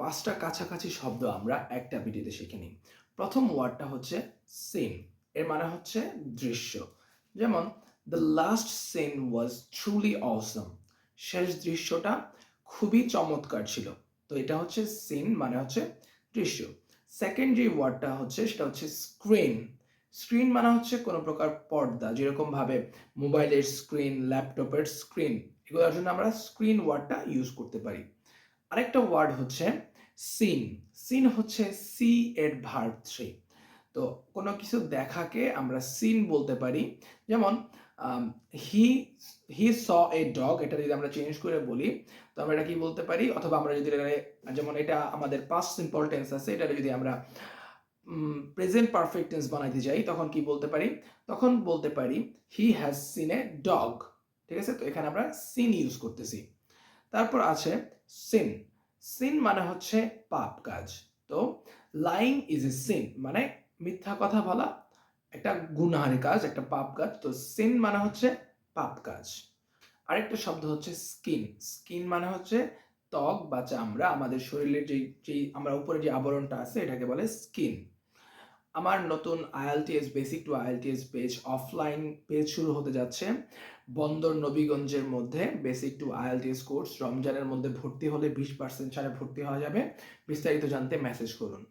5টা কাছাকাছি শব্দ আমরা একটা ভিডিওতে শিখে নিই। প্রথম ওয়ার্ডটা হচ্ছে সিন, এর মানে হচ্ছে দৃশ্য। যেমন the last scene was truly awesome, শেষ দৃশ্যটা খুবই চমৎকার ছিল। তো এটা হচ্ছে সিন মানে হচ্ছে দৃশ্য। সেকেন্ড যে ওয়ার্ডটা হচ্ছে সেটা হচ্ছে স্ক্রিন। স্ক্রিন মানে হচ্ছে কোনো প্রকার পর্দা, যেরকম ভাবে মোবাইলের স্ক্রিন, ল্যাপটপের স্ক্রিন, এগুলোর জন্য আমরা স্ক্রিন ওয়ার্ডটা ইউজ করতে পারি। আরেকটা ওয়ার্ড হচ্ছে সিন। সিন হচ্ছে সি এর ভার্ব থ্রি। তো কোনো কিছু দেখাকে আমরা সিন বলতে পারি। যেমন হি হি স এ ডগ, এটা যদি আমরা চেঞ্জ করে বলি তো আমরা এটা কি বলতে পারি, অথবা আমরা যদি যেমন এটা আমাদের পাস্ট সিম্পল টেন্স আছে, এটা যদি আমরা প্রেজেন্ট পারফেক্ট টেন্স বানাইতে যাই তখন কি বলতে পারি, তখন বলতে পারি he has seen a dog. ঠিক আছে, তো এখানে আমরা সিন ইউজ করতেছি। তারপর আছে সিন। সিন মানে হচ্ছে পাপ কাজ। তো লাইং ইজ এ সিন মানে মিথ্যা কথা বলা একটা গুনাহের কাজ, একটা পাপ কাজ। তো সিন মানে হচ্ছে পাপ কাজ। আরেকটা শব্দ হচ্ছে স্কিন। স্কিন মানে হচ্ছে ত্বক বা চামড়া, আমাদের শরীরের যে আমরা উপরে যে আবরণটা আছে এটাকে বলে স্কিন। আমার নতুন IELTS basic to IELTS page offline page শুরু হতে যাচ্ছে বন্দর নবীগঞ্জের মধ্যে। বেসিক টু আইএলটিএস কোর্স রমজানের মধ্যে ভর্তি হলে 20% ছাড়ে ভর্তি হওয়া যাবে। বিস্তারিত জানতে মেসেজ করুন।